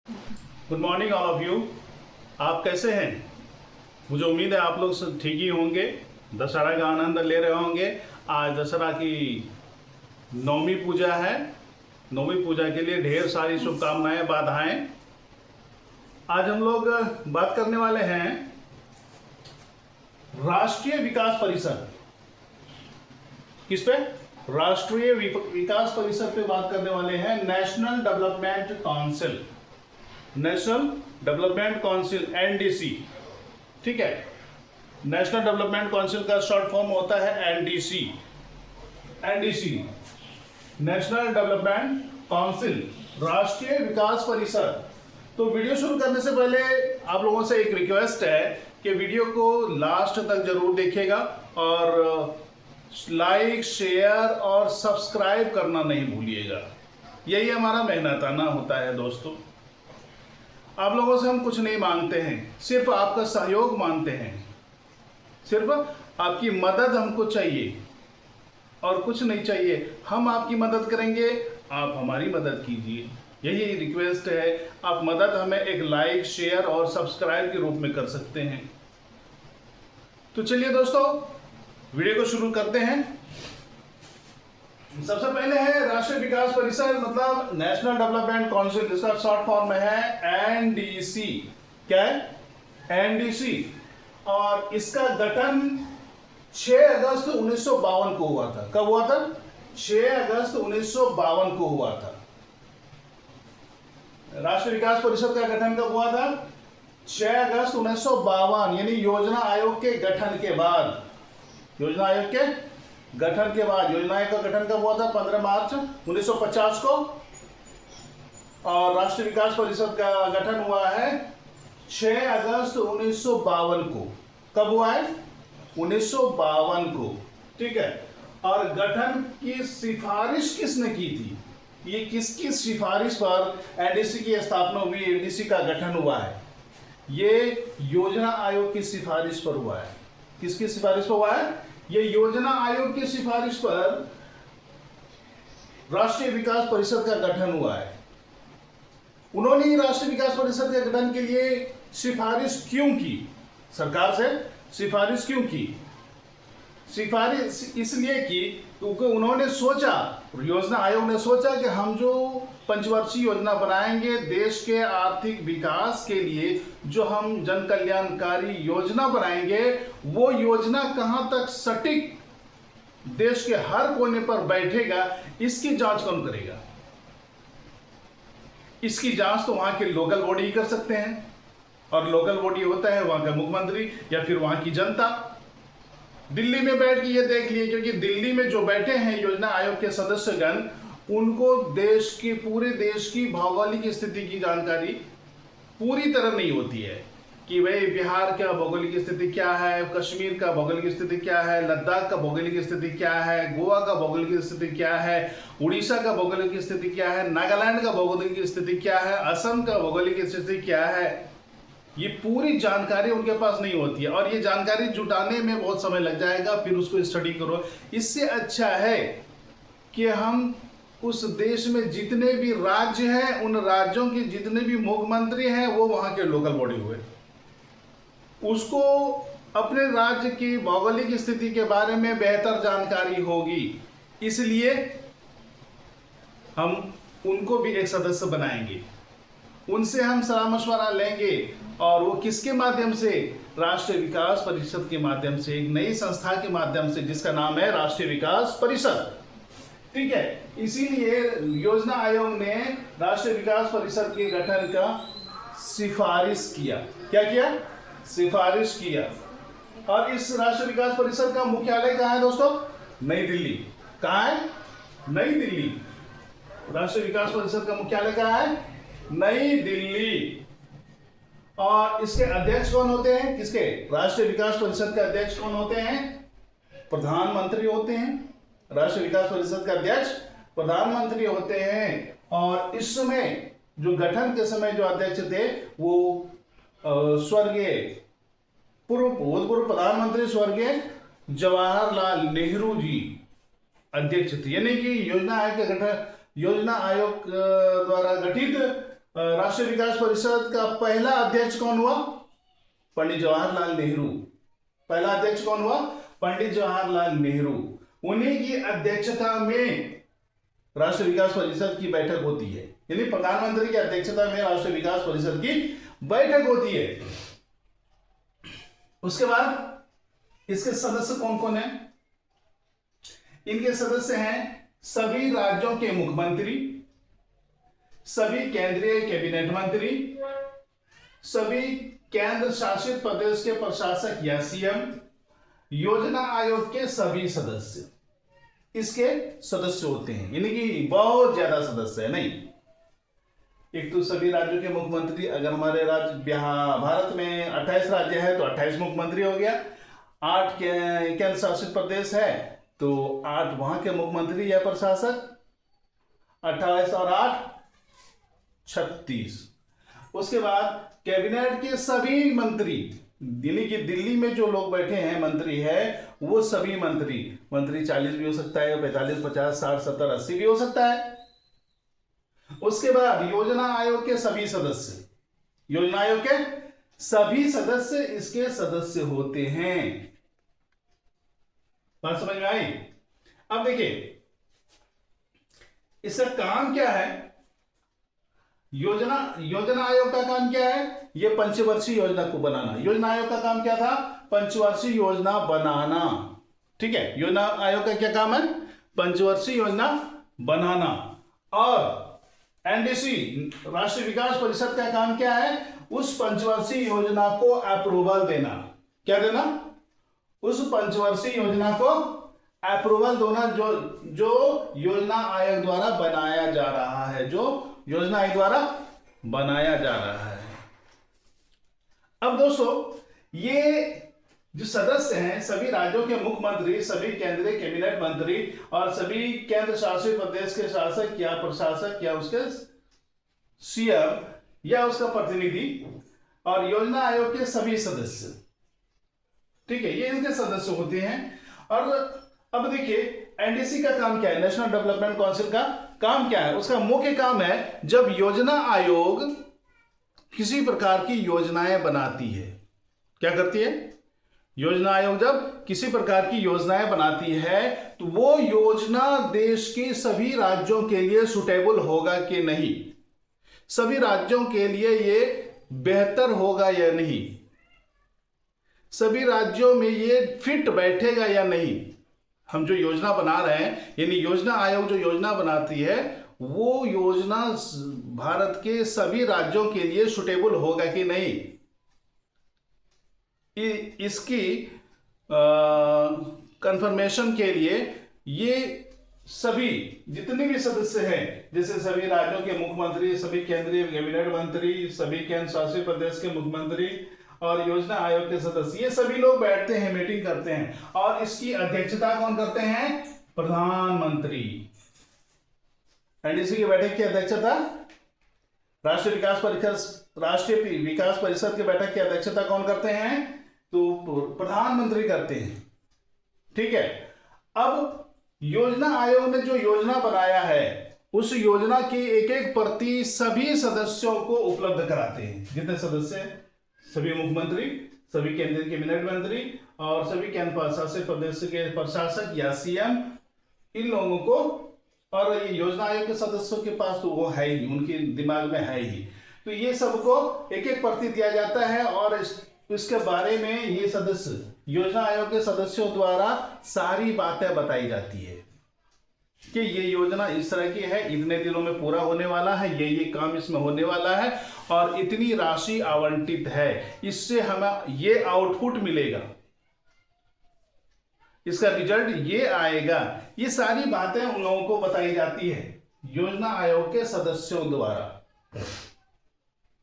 Good morning all of you. आप कैसे हैं? मुझे उम्मीद है आप लोग सब ठीक ही होंगे, दशहरा का आनंद ले रहे होंगे। आज दशहरा की नवमी पूजा है। नवमी पूजा के लिए ढेर सारी शुभकामनाएं, बाधाएं। आज हम लोग बात करने वाले हैं राष्ट्रीय विकास परिषद। किस पे? राष्ट्रीय विकास परिषद पे बात करने वाले हैं। National development council, national development council NDC. ठीक है, नेशनल डेवलपमेंट काउंसिल का शॉर्ट फॉर्म होता है NDC. NDC national development council, राष्ट्रीय विकास परिषद। तो वीडियो शुरू करने से पहले आप लोगों से एक रिक्वेस्ट है कि वीडियो को लास्ट तक जरूर देखिएगा और लाइक, शेयर और सब्सक्राइब करना नहीं भूलिएगा। यही हमारा मेहनताना होता है दोस्तों। आप लोगों से हम कुछ नहीं मांगते हैं, सिर्फ आपका सहयोग मांगते हैं। सिर्फ आपकी मदद हमको चाहिए और कुछ नहीं चाहिए। हम आपकी मदद करेंगे, आप हमारी मदद कीजिए। यही रिक्वेस्ट है। आप मदद हमें एक लाइक, शेयर और सब्सक्राइब के रूप में कर सकते हैं। तो चलिए दोस्तों, वीडियो को शुरू करते हैं। सबसे पहले है राष्ट्रीय विकास परिषद, मतलब नेशनल डेवलपमेंट काउंसिल, जिसका शॉर्ट फॉर्म है एनडीसी। क्या है? एनडीसी। और इसका गठन 6 अगस्त 1952 को हुआ था। कब हुआ था? 6 अगस्त 1952 को हुआ था। राष्ट्रीय विकास परिषद का गठन कब हुआ था? 6 अगस्त 1952, यानी योजना आयोग के गठन के बाद। योजना आयोग के गठन के बाद। योजना आयोग का गठन कब हुआ था? 15 मार्च 1950 को। और राष्ट्रीय विकास परिषद का गठन हुआ है 6 अगस्त 1952 को। कब हुआ है? 1952 को। ठीक है। और गठन की सिफारिश किसने की थी? ये किसकी सिफारिश पर एनडीसी की स्थापना हुई, एनडीसी का गठन हुआ है? ये योजना आयोग की सिफारिश पर हुआ है। किसकी सिफारिश पर हुआ है? ये योजना आयोग की सिफारिश पर राष्ट्रीय विकास परिषद का गठन हुआ है। उन्होंने ही राष्ट्रीय विकास परिषद के गठन के लिए सिफारिश क्यों की? सरकार से सिफारिश क्यों की? सिफारिश इसलिए की क्योंकि उन्होंने सोचा, योजना आयोग ने सोचा कि हम जो पंचवर्षीय योजना बनाएंगे देश के आर्थिक विकास के लिए, जो हम जन कल्याणकारी योजना बनाएंगे, वो योजना कहां तक सटीक देश के हर कोने पर बैठेगा, इसकी जांच कौन करेगा? इसकी जांच तो वहां के लोकल बॉडी ही कर सकते हैं। और लोकल बॉडी होता है वहां का मुख्यमंत्री या फिर वहां की जनता। दिल्ली में बैठ के ये देख लिए, क्योंकि दिल्ली में जो बैठे हैं योजना आयोग के सदस्यगण, उनको देश की, पूरे देश की भौगोलिक स्थिति की जानकारी पूरी तरह नहीं होती है कि भाई बिहार का भौगोलिक स्थिति क्या है, कश्मीर का भौगोलिक स्थिति क्या है, लद्दाख का भौगोलिक स्थिति क्या है, गोवा का भौगोलिक स्थिति क्या है, उड़ीसा का भौगोलिक स्थिति क्या है, नागालैंड का भौगोलिक स्थिति क्या है, असम का भौगोलिक स्थिति क्या है। ये पूरी जानकारी उनके पास नहीं होती है और ये जानकारी जुटाने में बहुत समय लग जाएगा, फिर उसको स्टडी करो। इससे अच्छा है कि हम उस देश में जितने भी राज्य हैं, उन राज्यों के जितने भी मुख्यमंत्री हैं, वो वहां के लोकल बॉडी हुए। उसको अपने राज्य की भौगोलिक स्थिति के बारे में बेहतर जानकारी होगी, इसलिए हम उनको भी एक सदस्य बनाएंगे। उनसे हम सलाह मशवरा लेंगे और वो किसके माध्यम से? राष्ट्रीय विकास परिषद के माध्यम से, एक नई संस्था के माध्यम से, जिसका नाम है राष्ट्रीय विकास परिषद। ठीक है। इसीलिए योजना आयोग ने राष्ट्रीय विकास परिषद के गठन का सिफारिश किया। क्या किया? सिफारिश किया। और इस राष्ट्रीय विकास परिषद का मुख्यालय कहाँ है दोस्तों? नई दिल्ली। कहाँ है? नई दिल्ली। राष्ट्रीय विकास परिषद का मुख्यालय कहाँ है? नई दिल्ली। और इसके अध्यक्ष कौन होते हैं? किसके? राष्ट्रीय विकास परिषद के अध्यक्ष कौन होते हैं? प्रधानमंत्री होते हैं। राष्ट्रीय विकास परिषद के अध्यक्ष प्रधानमंत्री होते हैं। और इस समय जो गठन के समय जो अध्यक्ष थे, वो स्वर्गीय भूतपूर्व प्रधानमंत्री स्वर्गीय जवाहरलाल नेहरू जी अध्यक्ष थे। यानी कि योजना आयोग द्वारा गठित राष्ट्रीय विकास परिषद का पहला अध्यक्ष कौन हुआ? पंडित जवाहरलाल नेहरू। पहला अध्यक्ष कौन हुआ? पंडित जवाहरलाल नेहरू। उन्हीं की अध्यक्षता में राष्ट्रीय विकास परिषद की बैठक होती है, यानी प्रधानमंत्री की अध्यक्षता में राष्ट्रीय विकास परिषद की बैठक होती है। उसके बाद इसके सदस्य कौन कौन है? इनके सदस्य हैं सभी राज्यों के मुख्यमंत्री, सभी केंद्रीय कैबिनेट मंत्री, सभी केंद्र शासित प्रदेश के प्रशासक या सीएम, योजना आयोग के सभी सदस्य इसके सदस्य होते हैं, यानी कि बहुत ज्यादा सदस्य है नहीं। एक तो सभी राज्यों के मुख्यमंत्री, अगर हमारे राज्य भारत में 28 राज्य है तो 28 मुख्यमंत्री हो गया, 8 केंद्र शासित प्रदेश है तो 8 वहां के मुख्यमंत्री या प्रशासक, 28 और 8 36। उसके बाद कैबिनेट के सभी मंत्री, यानी कि दिल्ली में जो लोग बैठे हैं मंत्री है वो सभी मंत्री 40 भी हो सकता है, 45, 50, 60, 70, 80 भी हो सकता है। उसके बाद योजना आयोग के सभी सदस्य, योजना आयोग के सभी सदस्य इसके सदस्य होते हैं। बात समझ में आई? अब देखिए इसका काम क्या है। योजना आयोग का काम क्या है? यह पंचवर्षीय योजना को बनाना। योजना आयोग का काम क्या था? पंचवर्षीय योजना बनाना। ठीक है, योजना आयोग का क्या काम है? पंचवर्षीय योजना बनाना। और एनडीसी राष्ट्रीय विकास परिषद का काम क्या है? उस पंचवर्षीय योजना को अप्रूवल देना। क्या देना? उस पंचवर्षीय योजना को अप्रूवल देना जो योजना आयोग द्वारा बनाया जा रहा है, जो योजना आयोग द्वारा बनाया जा रहा है। अब दोस्तों ये जो सदस्य हैं सभी राज्यों के मुख्यमंत्री, सभी केंद्रीय कैबिनेट मंत्री और सभी केंद्र शासित प्रदेश के शासक या प्रशासक या उसके सीएम या उसका प्रतिनिधि और योजना आयोग के सभी सदस्य, ठीक है, ये इनके सदस्य होते हैं। और अब देखिए एनडीसी का काम क्या है? नेशनल डेवलपमेंट काउंसिल का काम क्या है? उसका मुख्य काम है जब योजना आयोग किसी प्रकार की योजनाएं बनाती है, क्या करती है? योजना आयोग जब किसी प्रकार की योजनाएं बनाती है तो वो योजना देश के सभी राज्यों के लिए सुटेबल होगा कि नहीं, सभी राज्यों के लिए ये बेहतर होगा या नहीं, सभी राज्यों में ये फिट बैठेगा या नहीं। हम जो योजना बना रहे हैं, यानी योजना आयोग जो योजना बनाती है वो योजना भारत के सभी राज्यों के लिए सुटेबल होगा कि नहीं, इसकी कंफर्मेशन के लिए ये सभी जितने भी सदस्य हैं, जैसे सभी राज्यों के मुख्यमंत्री, सभी केंद्रीय कैबिनेट मंत्री, सभी केंद्र शासित प्रदेश के मुख्यमंत्री और योजना आयोग के सदस्य, ये सभी लोग बैठते हैं, मीटिंग करते हैं। और इसकी अध्यक्षता कौन करते हैं? प्रधानमंत्री। एनडीसी की बैठक की अध्यक्षता राष्ट्रीय विकास परिषद की बैठक की अध्यक्षता कौन करते हैं? तो प्रधानमंत्री करते हैं। ठीक है, अब योजना आयोग ने जो योजना बनाया है उस योजना की एक एक प्रति सभी सदस्यों को उपलब्ध कराते हैं। जितने सदस्य हैं, सभी मुख्यमंत्री, सभी केंद्रीय कैबिनेट मंत्री और सभी केंद्र शासित प्रदेश के प्रशासक या सीएम, इन लोगों को, और ये योजना आयोग के सदस्यों के पास तो वो है ही, उनके दिमाग में है ही, तो ये सबको एक एक प्रति दिया जाता है और इसके बारे में ये सदस्य, योजना आयोग के सदस्यों द्वारा सारी बातें बताई जाती है कि ये योजना इस तरह की है, इतने दिनों में पूरा होने वाला है, ये काम इसमें होने वाला है और इतनी राशि आवंटित है, इससे हमें ये आउटपुट मिलेगा, इसका रिजल्ट ये आएगा। ये सारी बातें उन लोगों को बताई जाती है योजना आयोग के सदस्यों द्वारा,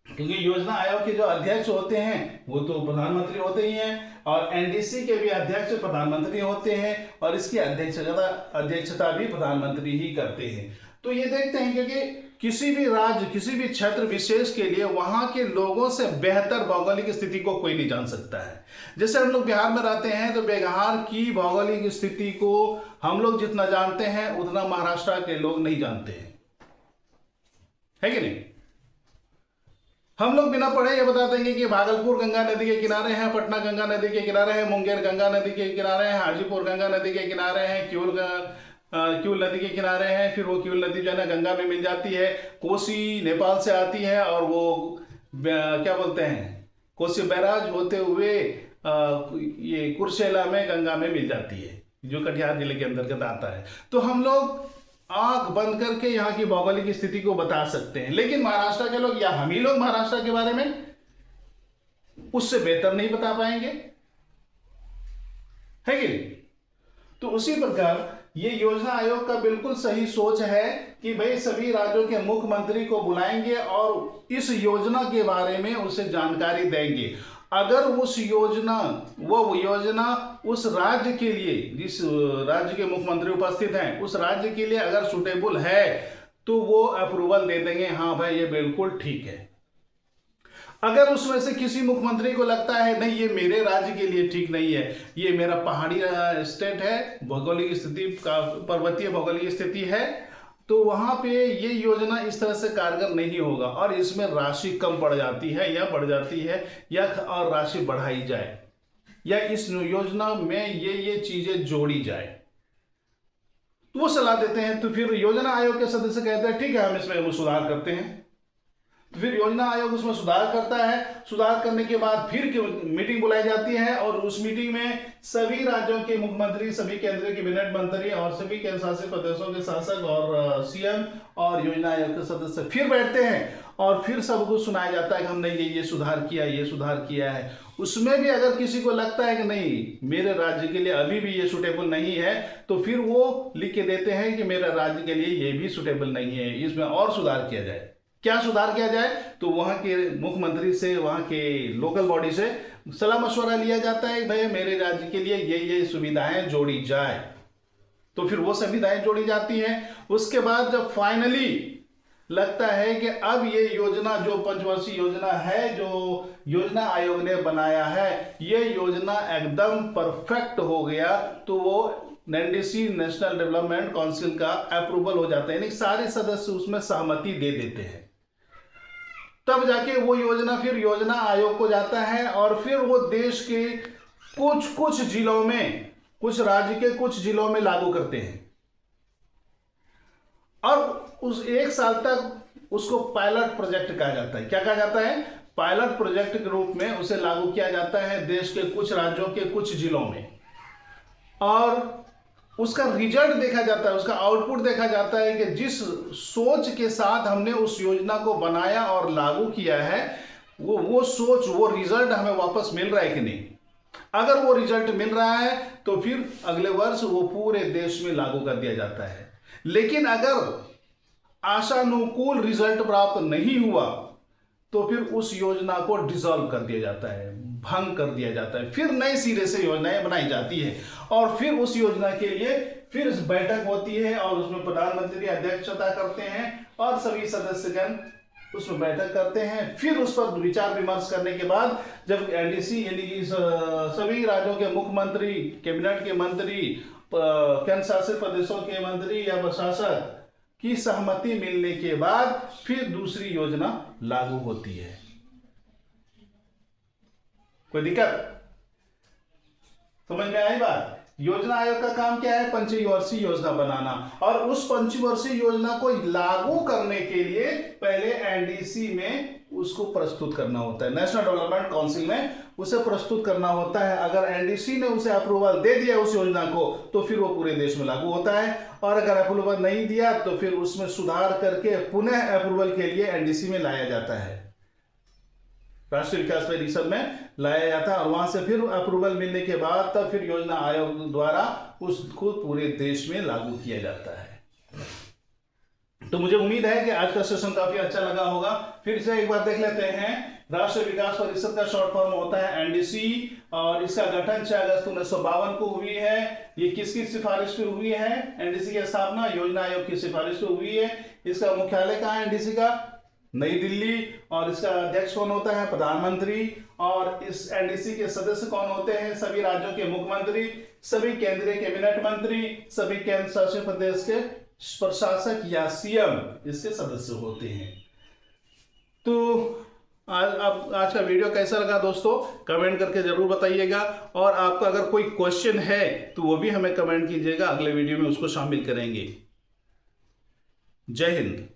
क्योंकि योजना आयोग के जो अध्यक्ष होते हैं वो तो प्रधानमंत्री होते ही हैं और एनडीसी के भी अध्यक्ष प्रधानमंत्री होते हैं और इसकी अध्यक्षता भी प्रधानमंत्री ही करते हैं। तो ये देखते हैं क्योंकि किसी भी राज्य, किसी भी क्षेत्र विशेष के लिए वहां के लोगों से बेहतर भौगोलिक स्थिति को कोई नहीं जान सकता है। जैसे हम लोग बिहार में रहते हैं तो बिहार की भौगोलिक स्थिति को हम लोग जितना जानते हैं उतना महाराष्ट्र के लोग नहीं जानते हैं, है कि नहीं? हम लोग बिना पढ़े ये बता देंगे कि भागलपुर गंगा नदी के किनारे है, पटना गंगा नदी के किनारे है, मुंगेर गंगा नदी के किनारे है, हाजीपुर गंगा नदी के किनारे है, क्यूल नदी के किनारे है। फिर वो क्यूल नदी जो है ना गंगा में मिल जाती है, कोसी नेपाल से आती है और वो क्या बोलते हैं, कोसी बैराज होते हुए ये कुर्सेला में गंगा में मिल जाती है, जो कटिहार जिले के अंतर्गत आता है। तो हम लोग आंख बंद करके यहाँ की भौगोलिक स्थिति को बता सकते हैं, लेकिन महाराष्ट्र के लोग या हम ही लोग महाराष्ट्र के बारे में उससे बेहतर नहीं बता पाएंगे, है कि नहीं? तो उसी प्रकार ये योजना आयोग का बिल्कुल सही सोच है कि भाई सभी राज्यों के मुख्यमंत्री को बुलाएंगे और इस योजना के बारे में उसे जानकारी देंगे। अगर उस योजना उस राज्य के लिए, जिस राज्य के मुख्यमंत्री उपस्थित हैं उस राज्य के लिए अगर सुटेबल है तो वो अप्रूवल दे देंगे, हाँ भाई ये बिल्कुल ठीक है। अगर उसमें से किसी मुख्यमंत्री को लगता है नहीं ये मेरे राज्य के लिए ठीक नहीं है, ये मेरा पहाड़ी स्टेट है, भौगोलिक स्थिति का पर्वतीय भौगोलिक स्थिति है, तो वहां पे ये योजना इस तरह से कारगर नहीं होगा और इसमें राशि कम पड़ जाती है या बढ़ जाती है या और राशि बढ़ाई जाए या इस योजना में ये चीजें जोड़ी जाए, तो वो सलाह देते हैं। तो फिर योजना आयोग के सदस्य कहते हैं ठीक है हम इसमें वो सुधार करते हैं। तो फिर योजना आयोग उसमें सुधार करता है। सुधार करने के बाद फिर मीटिंग बुलाई जाती है और उस मीटिंग में सभी राज्यों के मुख्यमंत्री, सभी केंद्रीय कैबिनेट मंत्री और सभी केंद्र शासित प्रदेशों के शासक और सीएम और योजना आयोग के सदस्य फिर बैठते हैं और फिर सबको सुनाया जाता है कि हमने ये सुधार किया है। उसमें भी अगर किसी को लगता है कि नहीं मेरे राज्य के लिए अभी भी ये सुटेबल नहीं है, तो फिर वो लिख के देते हैं कि मेरे राज्य के लिए ये भी सुटेबल नहीं है, इसमें और सुधार किया जाए। क्या सुधार किया जाए? तो वहां के मुख्यमंत्री से, वहां के लोकल बॉडी से सलाह मशवरा लिया जाता है भाई मेरे राज्य के लिए ये सुविधाएं जोड़ी जाए, तो फिर वो सुविधाएं जोड़ी जाती हैं। उसके बाद जब फाइनली लगता है कि अब ये योजना जो पंचवर्षीय योजना है जो योजना आयोग ने बनाया है ये योजना एकदम परफेक्ट हो गया, तो वो एनडीसी नेशनल डेवलपमेंट काउंसिल का अप्रूवल हो जाता है, यानी सारे सदस्य उसमें सहमति दे देते हैं। तब जाके वो योजना फिर योजना आयोग को जाता है और फिर वो देश के कुछ जिलों में, कुछ राज्य के कुछ जिलों में लागू करते हैं और उस 1 साल तक उसको पायलट प्रोजेक्ट कहा जाता है। क्या कहा जाता है? पायलट प्रोजेक्ट के रूप में उसे लागू किया जाता है देश के कुछ राज्यों के कुछ जिलों में और उसका रिजल्ट देखा जाता है, उसका आउटपुट देखा जाता है कि जिस सोच के साथ हमने उस योजना को बनाया और लागू किया है वो सोच, वो रिजल्ट हमें वापस मिल रहा है कि नहीं। अगर वो रिजल्ट मिल रहा है तो फिर अगले वर्ष वो पूरे देश में लागू कर दिया जाता है। लेकिन अगर आशानुकूल रिजल्ट प्राप्त नहीं हुआ तो फिर उस योजना को डिसॉल्व कर दिया जाता है, भंग कर दिया जाता है, फिर नए सिरे से योजनाएं बनाई जाती है और फिर उस योजना के लिए फिर बैठक होती है और उसमें प्रधानमंत्री अध्यक्षता करते हैं और सभी सदस्यगण उसमें बैठक करते हैं। फिर उस पर विचार विमर्श करने के बाद जब एनडीसी यानी कि सभी राज्यों के मुख्यमंत्री, कैबिनेट के मंत्री, केंद्र शासित प्रदेशों के मंत्री या प्रशासक की सहमति मिलने के बाद फिर दूसरी योजना लागू होती है। कोई दिक्कत? समझ में आई बात? योजना आयोग का काम क्या है? पंचवर्षीय योजना बनाना और उस पंचवर्षीय योजना को लागू करने के लिए पहले एनडीसी में उसको प्रस्तुत करना होता है, नेशनल डेवलपमेंट काउंसिल में उसे प्रस्तुत करना होता है। अगर एनडीसी ने उसे अप्रूवल दे दिया उस योजना को तो फिर वो पूरे देश में लागू होता है और अगर अप्रूवल नहीं दिया तो फिर उसमें सुधार करके पुनः अप्रूवल के लिए एनडीसी में लाया जाता है, राष्ट्रीय विकास परिषद में लाया जाता है और वहां से फिर अप्रूवल मिलने के बाद तब फिर योजना आयोग द्वारा उसको पूरे देश में लागू किया जाता है। तो मुझे उम्मीद है कि आज का सेशन काफी अच्छा लगा होगा। फिर से एक बार देख लेते हैं। राष्ट्रीय विकास परिषद का शॉर्ट फॉर्म होता है एनडीसी और इसका गठन 6 अगस्त 1952 को हुई है। ये किसकी सिफारिश पे हुई है? एनडीसी की स्थापना योजना आयोग की सिफारिश पे हुई है। इसका मुख्यालय कहाँ है एनडीसी का? नई दिल्ली। और इसका अध्यक्ष कौन होता है? प्रधानमंत्री। और इस एनडीसी के सदस्य कौन होते हैं? सभी राज्यों के मुख्यमंत्री, सभी केंद्रीय कैबिनेट मंत्री, सभी केंद्र शासित प्रदेश के प्रशासक या सीएम इसके सदस्य होते हैं। तो आप आज का वीडियो कैसा लगा दोस्तों, कमेंट करके जरूर बताइएगा। और आपका अगर कोई क्वेश्चन है तो वो भी हमें कमेंट कीजिएगा, अगले वीडियो में उसको शामिल करेंगे। जय हिंद।